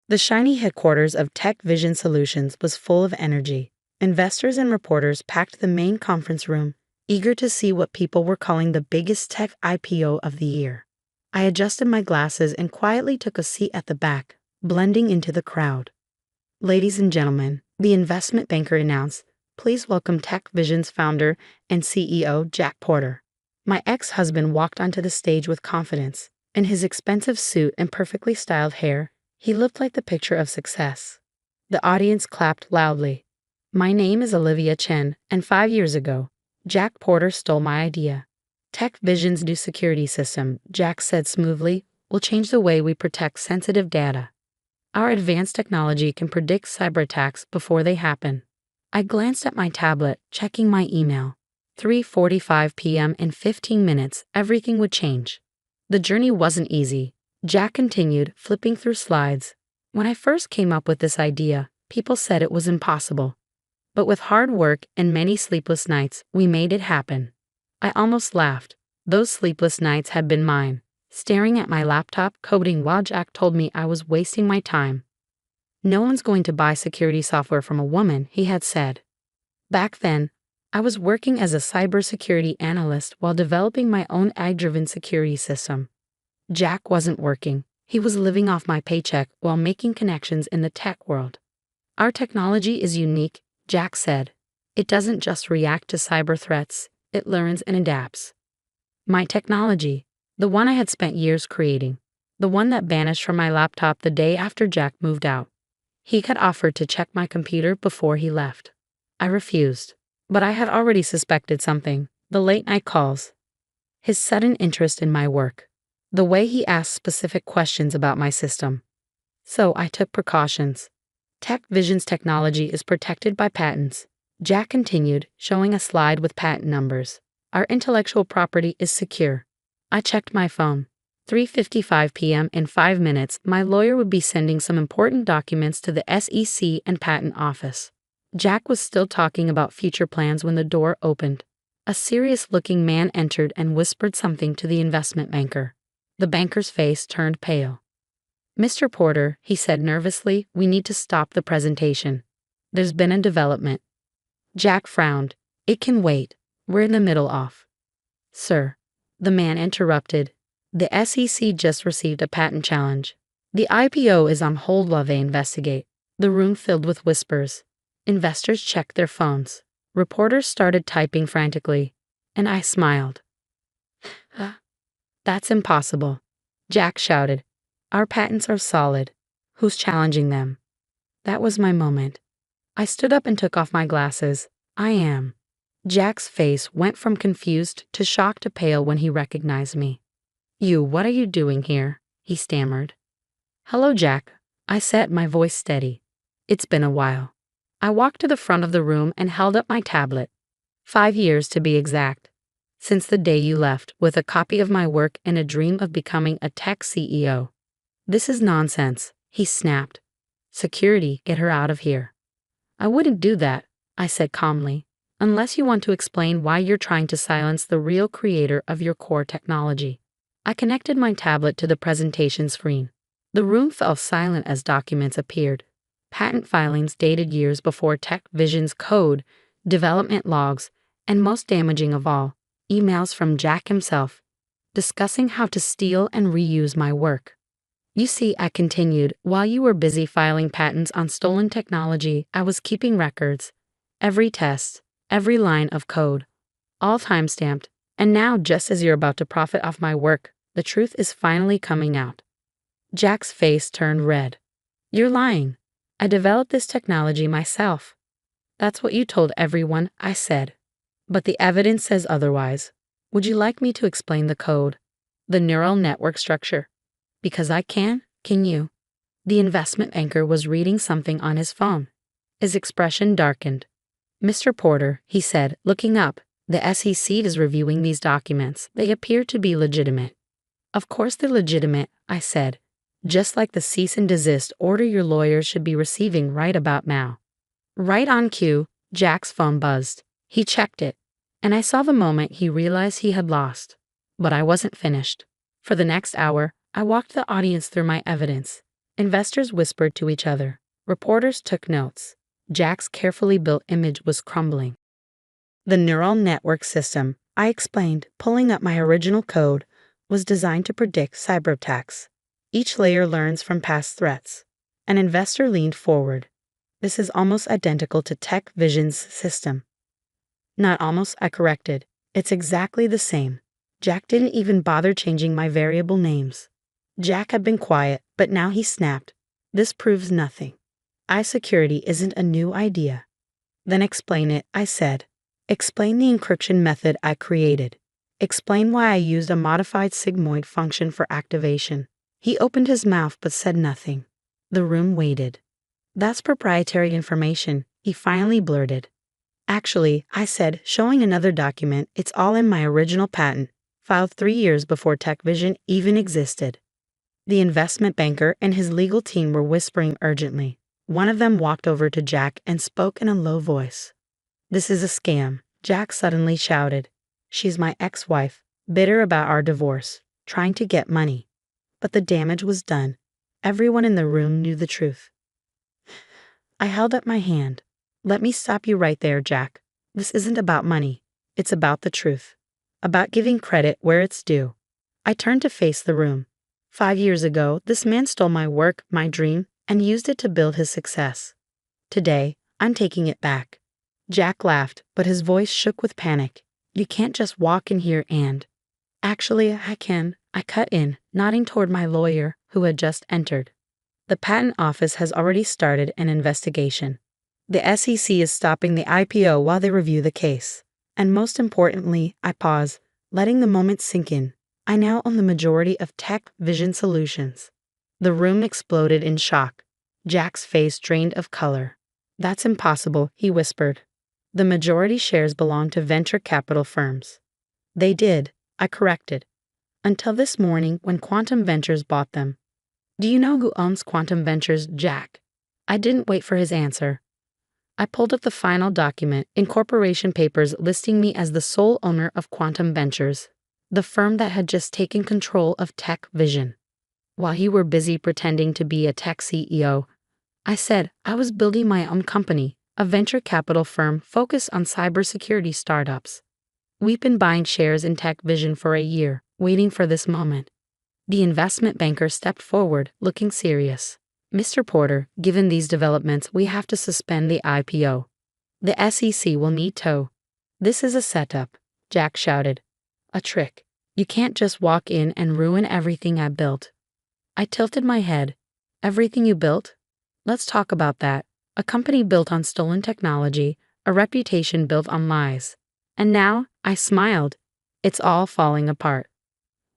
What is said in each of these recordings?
The shiny headquarters of Tech Vision Solutions was full of energy. Investors and reporters packed the main conference room, eager to see what people were calling the biggest tech IPO of the year. I adjusted my glasses and quietly took a seat at the back, blending into the crowd. "Ladies and gentlemen," the investment banker announced, "please welcome Tech Vision's founder and CEO, Jack Porter." My ex-husband walked onto the stage with confidence. In his expensive suit and perfectly styled hair, he looked like the picture of success. The audience clapped loudly. "My name is Olivia Chen, and 5 years ago, Jack Porter stole my idea. Tech Vision's new security system," Jack said smoothly, "will change the way we protect sensitive data. Our advanced technology can predict cyber attacks before they happen." I glanced at my tablet, checking my email. 3:45 p.m. In 15 minutes, everything would change. The journey wasn't easy. Jack continued, flipping through slides. "When I first came up with this idea, people said it was impossible. But with hard work and many sleepless nights, we made it happen." I almost laughed. Those sleepless nights had been mine, staring at my laptop coding while Jack told me I was wasting my time. "No one's going to buy security software from a woman," he had said. Back then, I was working as a cybersecurity analyst while developing my own AI-driven security system. Jack wasn't working. He was living off my paycheck while making connections in the tech world. "Our technology is unique," Jack said. "It doesn't just react to cyber threats, it learns and adapts." My technology, the one I had spent years creating, the one that vanished from my laptop the day after Jack moved out. He had offered to check my computer before he left. I refused, but I had already suspected something: the late-night calls, his sudden interest in my work, the way he asked specific questions about my system. So I took precautions. "Tech Vision's technology is protected by patents," Jack continued, showing a slide with patent numbers. "Our intellectual property is secure." I checked my phone. 3:55 p.m. In 5 minutes, my lawyer would be sending some important documents to the SEC and Patent Office. Jack was still talking about future plans when the door opened. A serious-looking man entered and whispered something to the investment banker. The banker's face turned pale. "Mr. Porter," he said nervously, "we need to stop the presentation. There's been a development." Jack frowned. "It can wait. We're in the middle of." "Sir," the man interrupted, "the SEC just received a patent challenge. The IPO is on hold while they investigate." The room filled with whispers. Investors checked their phones. Reporters started typing frantically, and I smiled. "That's impossible," Jack shouted. "Our patents are solid. Who's challenging them?" That was my moment. I stood up and took off my glasses. "I am." Jack's face went from confused to shocked to pale when he recognized me. What are you doing here?" he stammered. "Hello, Jack," I said, my voice steady. "It's been a while." I walked to the front of the room and held up my tablet. 5 years to be exact. Since the day you left, with a copy of my work and a dream of becoming a tech CEO. "This is nonsense," he snapped. "Security, get her out of here." "I wouldn't do that," I said calmly, "unless you want to explain why you're trying to silence the real creator of your core technology." I connected my tablet to the presentation screen. The room fell silent as documents appeared. Patent filings dated years before Tech Vision's code, development logs, and most damaging of all, emails from Jack himself, discussing how to steal and reuse my work. "You see," I continued, "while you were busy filing patents on stolen technology, I was keeping records. Every test, every line of code, all time-stamped. And now, just as you're about to profit off my work, the truth is finally coming out." Jack's face turned red. "You're lying. I developed this technology myself." "That's what you told everyone," I said. "But the evidence says otherwise. Would you like me to explain the code, the neural network structure? Because I can you?" The investment banker was reading something on his phone. His expression darkened. "Mr. Porter," he said, looking up, "the SEC is reviewing these documents. They appear to be legitimate." "Of course they're legitimate," I said. "Just like the cease and desist order your lawyers should be receiving right about now." Right on cue, Jack's phone buzzed. He checked it, and I saw the moment he realized he had lost. But I wasn't finished. For the next hour, I walked the audience through my evidence. Investors whispered to each other. Reporters took notes. Jack's carefully built image was crumbling. The neural network system, I explained, pulling up my original code, was designed to predict cyberattacks. Each layer learns from past threats. An investor leaned forward. This is almost identical to Tech Vision's system. Not almost, I corrected. It's exactly the same. Jack didn't even bother changing my variable names. Jack had been quiet, but now he snapped. This proves nothing. I-security isn't a new idea. Then explain it, I said. Explain the encryption method I created. Explain why I used a modified sigmoid function for activation. He opened his mouth but said nothing. The room waited. That's proprietary information, he finally blurted. Actually, I said, showing another document, it's all in my original patent, filed 3 years before TechVision even existed. The investment banker and his legal team were whispering urgently. One of them walked over to Jack and spoke in a low voice. This is a scam, Jack suddenly shouted. She's my ex-wife, bitter about our divorce, trying to get money. But the damage was done. Everyone in the room knew the truth. I held up my hand. Let me stop you right there, Jack. This isn't about money. It's about the truth. About giving credit where it's due. I turned to face the room. 5 years ago, this man stole my work, my dream, and used it to build his success. Today, I'm taking it back. Jack laughed, but his voice shook with panic. You can't just walk in here and... Actually, I can. I cut in, nodding toward my lawyer, who had just entered. The patent office has already started an investigation. The SEC is stopping the IPO while they review the case. And most importantly, I pause, letting the moment sink in. I now own the majority of Tech Vision Solutions. The room exploded in shock. Jack's face drained of color. That's impossible, he whispered. The majority shares belong to venture capital firms. They did, I corrected. Until this morning when Quantum Ventures bought them. Do you know who owns Quantum Ventures, Jack? I didn't wait for his answer. I pulled up the final document, incorporation papers listing me as the sole owner of Quantum Ventures, the firm that had just taken control of Tech Vision. While you were busy pretending to be a tech CEO, I said I was building my own company, a venture capital firm focused on cybersecurity startups. We've been buying shares in Tech Vision for a year, waiting for this moment. The investment banker stepped forward, looking serious. Mr. Porter, given these developments, we have to suspend the IPO. The SEC will need to. This is a setup, Jack shouted. A trick. You can't just walk in and ruin everything I built. I tilted my head. Everything you built? Let's talk about that. A company built on stolen technology, a reputation built on lies. And now, I smiled. It's all falling apart.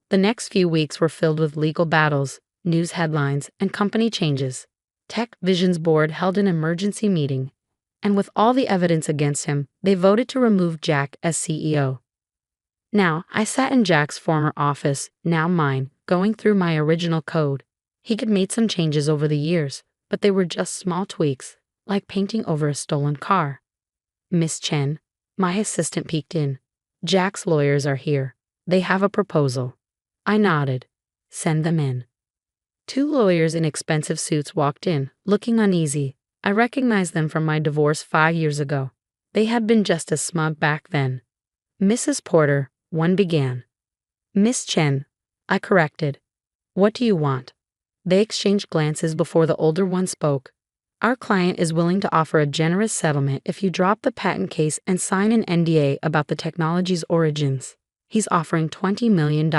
The next few weeks were filled with legal battles, news headlines, and company changes. Tech Vision's board held an emergency meeting, and with all the evidence against him, they voted to remove Jack as CEO. Now, I sat in Jack's former office, now mine, going through my original code. He had made some changes over the years, but they were just small tweaks, like painting over a stolen car. Miss Chen, my assistant peeked in. Jack's lawyers are here. They have a proposal. I nodded. Send them in. 2 lawyers in expensive suits walked in, looking uneasy. I recognized them from my divorce 5 years ago. They had been just as smug back then. Mrs. Porter, one began. Miss Chen, I corrected. What do you want? They exchanged glances before the older one spoke. Our client is willing to offer a generous settlement if you drop the patent case and sign an NDA about the technology's origins. He's offering $20 million.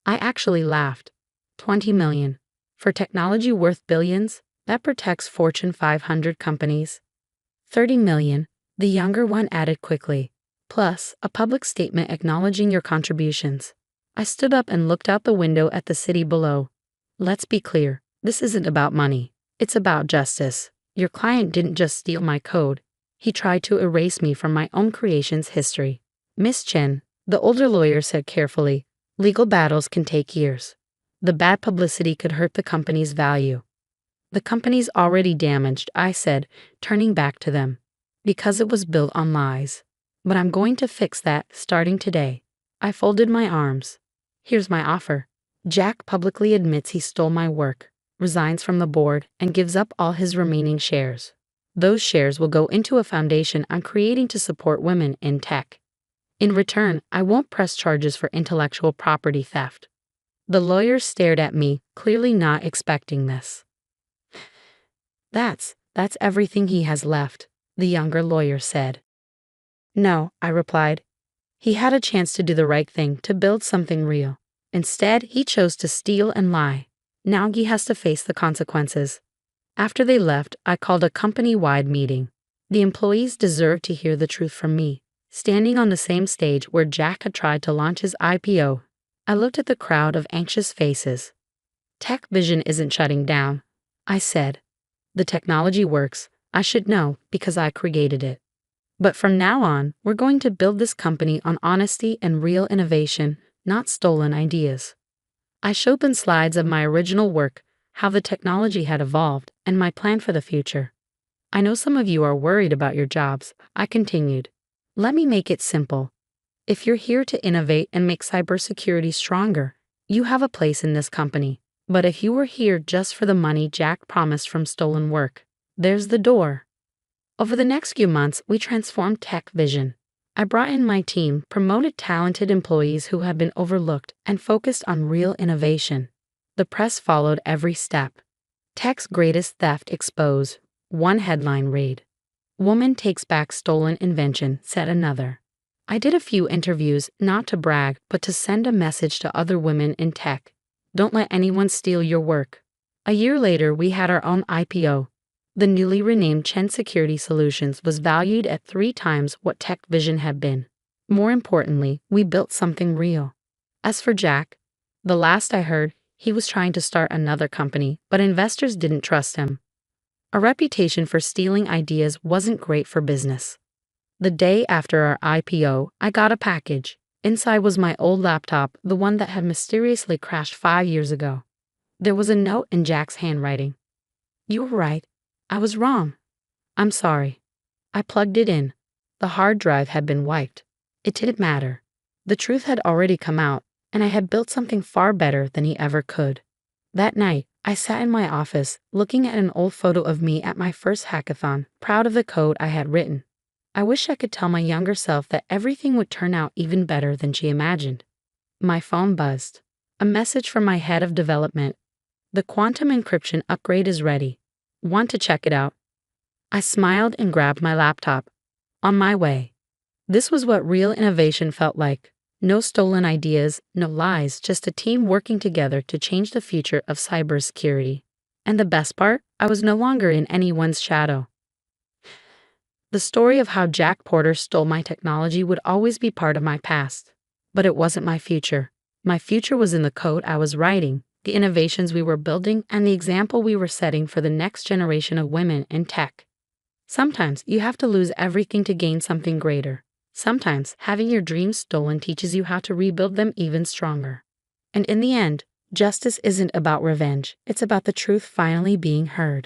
I actually laughed. $20 million. For technology worth billions, that protects Fortune 500 companies. $30 million, the younger one added quickly. Plus, a public statement acknowledging your contributions. I stood up and looked out the window at the city below. Let's be clear, this isn't about money. It's about justice. Your client didn't just steal my code. He tried to erase me from my own creation's history. Miss Chen, the older lawyer said carefully, legal battles can take years. The bad publicity could hurt the company's value. The company's already damaged, I said, turning back to them. Because it was built on lies. But I'm going to fix that starting today. I folded my arms. Here's my offer. Jack publicly admits he stole my work. resigns from the board, and gives up all his remaining shares. Those shares will go into a foundation I'm creating to support women in tech. In return, I won't press charges for intellectual property theft. The lawyer stared at me, clearly not expecting this. That's everything he has left, the younger lawyer said. No, I replied. He had a chance to do the right thing, to build something real. Instead, he chose to steal and lie. Now he has to face the consequences. After they left, I called a company-wide meeting. The employees deserved to hear the truth from me. Standing on the same stage where Jack had tried to launch his IPO, I looked at the crowd of anxious faces. Tech Vision isn't shutting down, I said. The technology works. I should know because I created it. But from now on, we're going to build this company on honesty and real innovation, not stolen ideas. I showed them slides of my original work, how the technology had evolved, and my plan for the future. I know some of you are worried about your jobs, I continued. Let me make it simple. If you're here to innovate and make cybersecurity stronger, you have a place in this company. But if you were here just for the money Jack promised from stolen work, there's the door. Over the next few months, we transformed Tech Vision. I brought in my team, promoted talented employees who had been overlooked, and focused on real innovation. The press followed every step. Tech's greatest theft exposed. One headline read, "Woman takes back stolen invention," said another. I did a few interviews, not to brag, but to send a message to other women in tech. Don't let anyone steal your work. A year later, we had our own IPO. The newly renamed Chen Security Solutions was valued at 3 times what Tech Vision had been. More importantly, we built something real. As for Jack, the last I heard, he was trying to start another company, but investors didn't trust him. A reputation for stealing ideas wasn't great for business. The day after our IPO, I got a package. Inside was my old laptop, the one that had mysteriously crashed 5 years ago. There was a note in Jack's handwriting. "You were right. I was wrong. I'm sorry." I plugged it in. The hard drive had been wiped. It didn't matter. The truth had already come out, and I had built something far better than he ever could. That night, I sat in my office, looking at an old photo of me at my first hackathon, proud of the code I had written. I wish I could tell my younger self that everything would turn out even better than she imagined. My phone buzzed. A message from my head of development. "The quantum encryption upgrade is ready. Want to check it out?" I smiled and grabbed my laptop. On my way. This was what real innovation felt like. No stolen ideas, no lies, just a team working together to change the future of cybersecurity. And the best part, I was no longer in anyone's shadow. The story of how Jack Porter stole my technology would always be part of my past. But it wasn't my future. My future was in the code I was writing, the innovations we were building, and the example we were setting for the next generation of women in tech. Sometimes you have to lose everything to gain something greater. Sometimes having your dreams stolen teaches you how to rebuild them even stronger. And in the end, justice isn't about revenge. It's about the truth finally being heard.